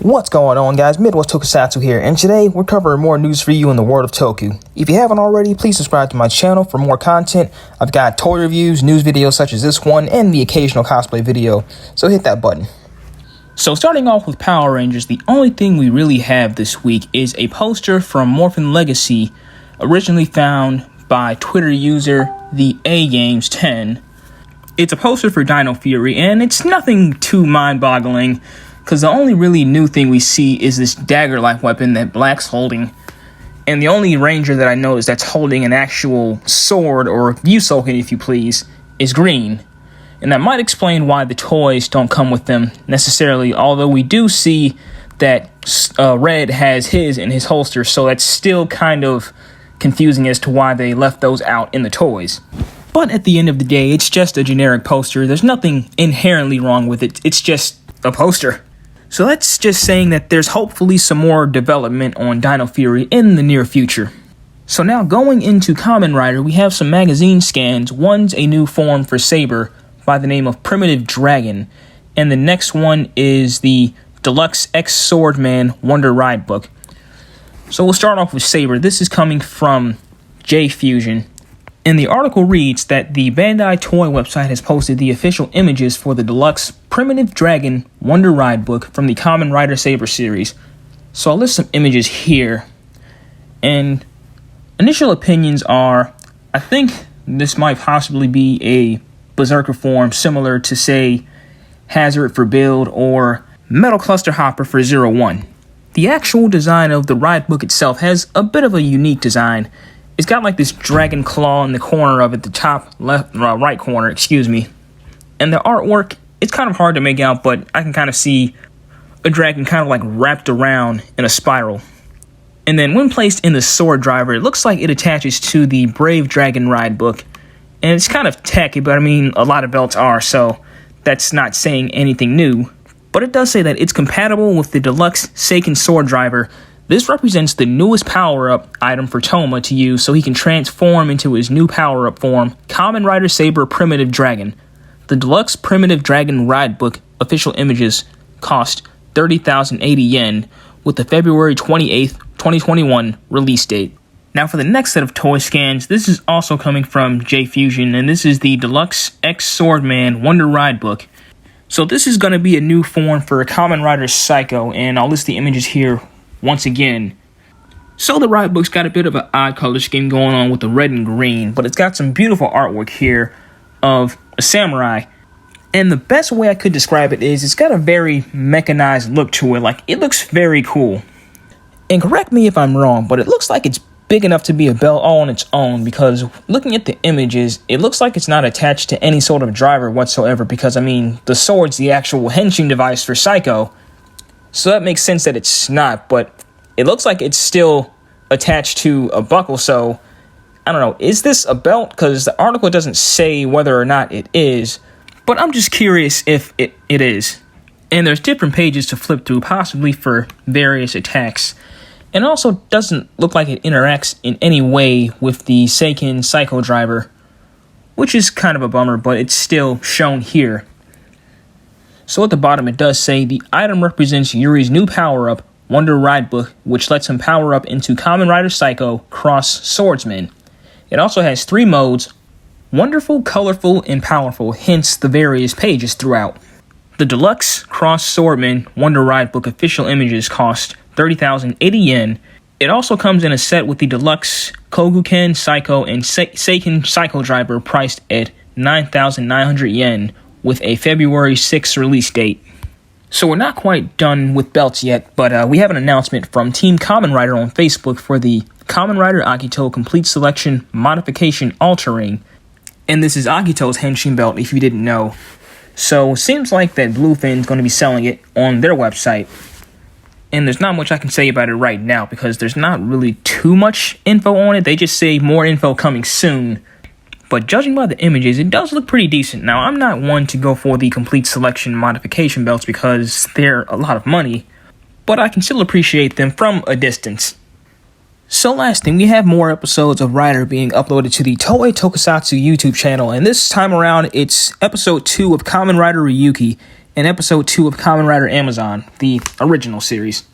What's going on, guys? Midwest Tokusatsu here, and today we're covering more news for you in the world of Toku. If you haven't already, please subscribe to my channel for more content. I've got toy reviews, news videos such as this one, and the occasional cosplay video, so hit that button. So starting off with Power Rangers, the only thing we really have this week is a poster from Morphin Legacy, originally found by Twitter user the A-Games10. It's a poster for Dino Fury, and it's nothing too mind-boggling, because the only really new thing we see is this dagger-like weapon that Black's holding. And the only Ranger that I noticed that's holding an actual sword, or Yusoken if you please, is green. And that might explain why the toys don't come with them necessarily, although we do see that Red has his in his holster, so that's still kind of confusing as to why they left those out in the toys. But at the end of the day, it's just a generic poster. There's nothing inherently wrong with it. It's just a poster. So that's just saying that there's hopefully some more development on Dino Fury in the near future. So now going into Kamen Rider, we have some magazine scans. One's a new form for Saber by the name of Primitive Dragon, and the next one is the Deluxe X Swordman Wonder Ride book. So we'll start off with Saber. This is coming from J Fusion. And the article reads that the Bandai Toy website has posted the official images for the deluxe Primitive Dragon Wonder Ride book from the Kamen Rider Saber series. So I'll list some images here. And initial opinions are, I think this might possibly be a Berserker form similar to, say, Hazard for Build or Metal Cluster Hopper for 01. The actual design of the ride book itself has a bit of a unique design. It's got like this dragon claw in the corner of it, the top left, right corner, And the artwork, it's kind of hard to make out, but I can kind of see a dragon kind of like wrapped around in a spiral. And then when placed in the sword driver, it looks like it attaches to the Brave Dragon ride book. And it's kind of tacky, but I mean, a lot of belts are, so that's not saying anything new. But it does say that it's compatible with the deluxe Seiken sword driver. This represents the newest power-up item for Toma to use so he can transform into his new power-up form, Kamen Rider Saber Primitive Dragon. The Deluxe Primitive Dragon Ride Book official images cost 30,080 yen with the February 28th, 2021 release date. Now for the next set of toy scans, this is also coming from J Fusion, and this is the Deluxe X Swordman Wonder Ride Book. So this is going to be a new form for Kamen Rider Psycho, and I'll list the images here once again. So the ride book's got a bit of an odd color scheme going on with the red and green, but it's got some beautiful artwork here of a samurai. And the best way I could describe it is it's got a very mechanized look to it, like it looks very cool. And correct me if I'm wrong, but it looks like it's big enough to be a belt all on its own, because looking at the images, it looks like it's not attached to any sort of driver whatsoever, because I mean, the sword's the actual henshin device for Psycho. So that makes sense that it's not, but it looks like it's still attached to a buckle, so I don't know, is this a belt? Because the article doesn't say whether or not it is, but I'm just curious if it is. And there's different pages to flip through, possibly for various attacks. And it also doesn't look like it interacts in any way with the Seiken Psycho driver, which is kind of a bummer, but it's still shown here. So at the bottom it does say, the item represents Yuri's new power-up, Wonder Ride Book, which lets him power up into Kamen Rider Psycho Cross Swordsman. It also has 3 modes, wonderful, colorful, and powerful, hence the various pages throughout. The Deluxe Cross Swordman Wonder Ride Book official images cost 30,080 yen. It also comes in a set with the Deluxe Koguken Psycho and Seiken Psycho driver priced at 9,900 yen. With a February 6th release date. So we're not quite done with belts yet, but we have an announcement from Team Kamen Rider on Facebook for the Kamen Rider Akito Complete Selection Modification Altering. And this is Akito's henshin belt, if you didn't know. So it seems like that Bluefen's going to be selling it on their website. And there's not much I can say about it right now, because there's not really too much info on it. They just say more info coming soon. But judging by the images, it does look pretty decent. Now, I'm not one to go for the complete selection modification belts because they're a lot of money, but I can still appreciate them from a distance. So last thing, we have more episodes of Rider being uploaded to the Toei Tokusatsu YouTube channel, and this time around, it's episode 2 of Kamen Rider Ryuki, and episode 2 of Kamen Rider Amazon, the original series.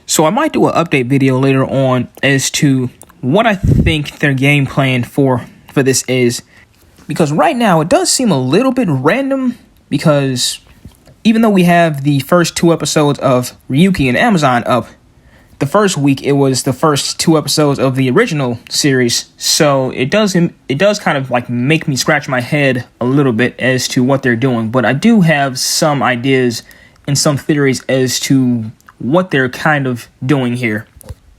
So I might do an update video later on as to what I think their game plan for this is. Because right now it does seem a little bit random, because even though we have the first 2 episodes of Ryuki and Amazon up, the first week it was the first 2 episodes of the original series, so it does kind of like make me scratch my head a little bit as to what they're doing. But I do have some ideas and some theories as to what they're kind of doing here,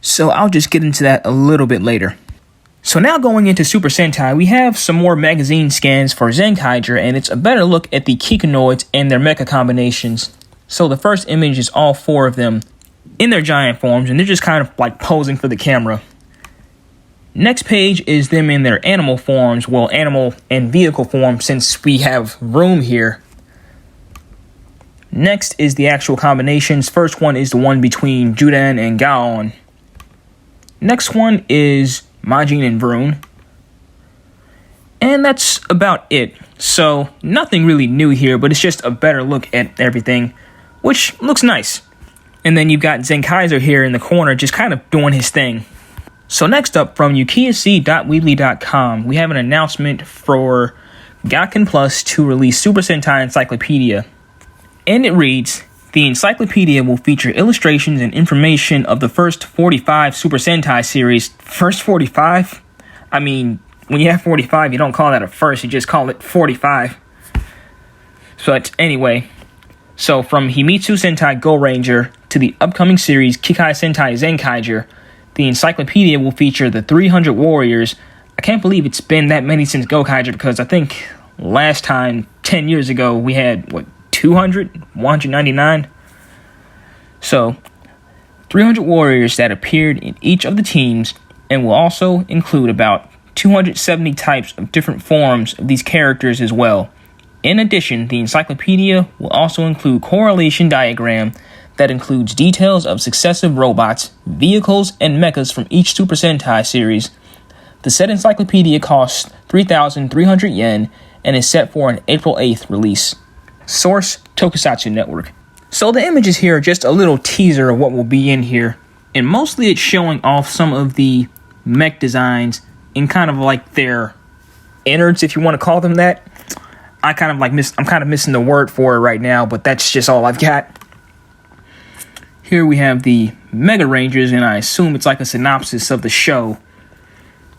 so I'll just get into that a little bit later. So now going into Super Sentai, we have some more magazine scans for Zenkaiger, and it's a better look at the Kikunoids and their mecha combinations. So the first image is all 4 of them in their giant forms, and they're just kind of like posing for the camera. Next page is them in their animal forms, well, animal and vehicle form, since we have room here. Next is the actual combinations. First one is the one between Judan and Gaon. Next one is Majin and Vroon. And that's about it. So nothing really new here, but it's just a better look at everything, which looks nice. And then you've got Zenkaiser here in the corner just kind of doing his thing. So next up, from ukiyasi.weebly.com, we have an announcement for Gakken Plus to release Super Sentai Encyclopedia. And it reads, the encyclopedia will feature illustrations and information of the first 45 Super Sentai series. First 45? I mean, when you have 45, you don't call that a first, you just call it 45. But anyway, so from Himitsu Sentai Go Ranger to the upcoming series Kikai Sentai Zenkaiger, the encyclopedia will feature the 300 warriors. I can't believe it's been that many since Gokaiger, because I think last time, 10 years ago, we had, 200? 199? So, 300 warriors that appeared in each of the teams, and will also include about 270 types of different forms of these characters as well. In addition, the encyclopedia will also include correlation diagram that includes details of successive robots, vehicles, and mechas from each Super Sentai series. The said encyclopedia costs 3,300 yen and is set for an April 8th release. Source, Tokusatsu Network. So the images here are just a little teaser of what will be in here, and mostly it's showing off some of the mech designs in kind of like their innards, if you want to call them that. I'm kind of missing the word for it right now, but that's just all I've got. Here we have the Mega Rangers, and I assume it's like a synopsis of the show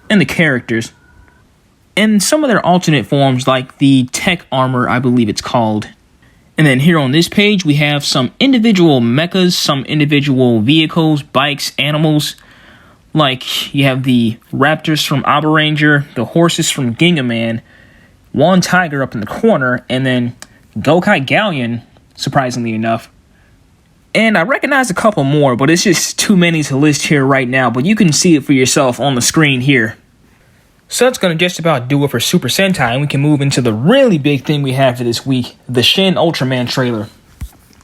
and the characters. And some of their alternate forms, like the Tech Armor, I believe it's called. And then here on this page, we have some individual mechas, some individual vehicles, bikes, animals. Like, you have the Raptors from Aba Ranger, the horses from Gingaman, one Tiger up in the corner, and then Gokai Galleon, surprisingly enough. And I recognize a couple more, but it's just too many to list here right now, but you can see it for yourself on the screen here. So that's going to just about do it for Super Sentai, and we can move into the really big thing we have for this week, the Shin Ultraman trailer.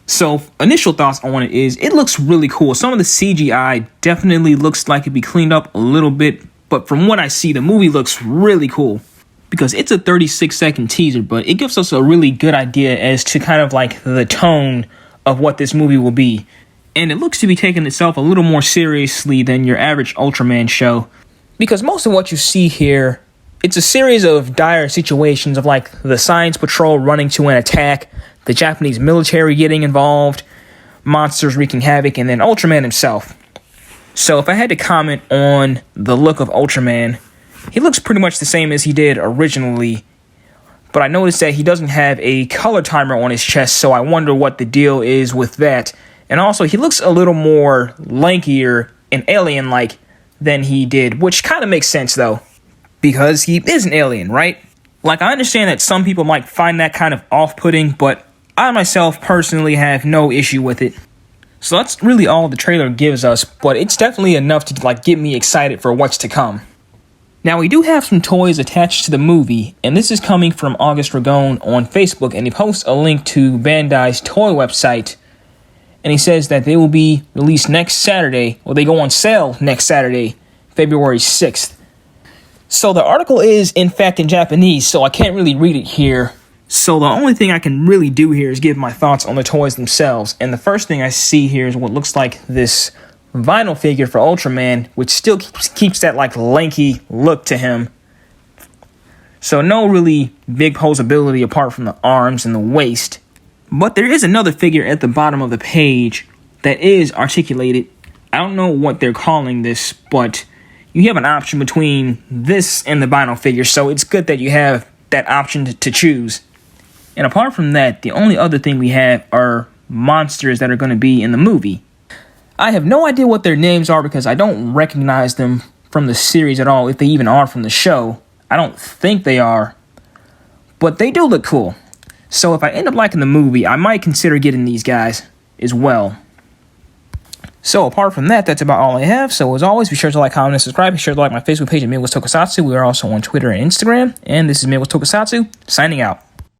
So, initial thoughts on it is, it looks really cool. Some of the CGI definitely looks like it'd be cleaned up a little bit, but from what I see, the movie looks really cool. Because it's a 36-second teaser, but it gives us a really good idea as to kind of like the tone of what this movie will be. And it looks to be taking itself a little more seriously than your average Ultraman show. Because most of what you see here, it's a series of dire situations of like the Science Patrol running to an attack, the Japanese military getting involved, monsters wreaking havoc, and then Ultraman himself. So if I had to comment on the look of Ultraman, he looks pretty much the same as he did originally, but I noticed that he doesn't have a color timer on his chest, so I wonder what the deal is with that. And also, he looks a little more lankier and alien-like than he did, which kind of makes sense, though, because he is an alien, right? Like, I understand that some people might find that kind of off-putting, but I myself personally have no issue with it. So that's really all the trailer gives us, but it's definitely enough to, like, get me excited for what's to come. Now, we do have some toys attached to the movie, and this is coming from August Ragone on Facebook, and he posts a link to Bandai's toy website, and he says that they will be released next Saturday, or they go on sale next Saturday, February 6th. So the article is, in fact, in Japanese, so I can't really read it here, So the only thing I can really do here is give my thoughts on the toys themselves. And the first thing I see here is what looks like this vinyl figure for Ultraman, which still keeps that like lanky look to him. So no really big posability apart from the arms and the waist. But there is another figure at the bottom of the page that is articulated. I don't know what they're calling this, but you have an option between this and the vinyl figure, so it's good that you have that option to choose. And apart from that, the only other thing we have are monsters that are going to be in the movie. I have no idea what their names are because I don't recognize them from the series at all, if they even are from the show. I don't think they are, but they do look cool. So if I end up liking the movie, I might consider getting these guys as well. So apart from that, that's about all I have. So as always, be sure to like, comment, and subscribe. Be sure to like my Facebook page at Tokusatsu. We are also on Twitter and Instagram. And this is Tokusatsu, signing out.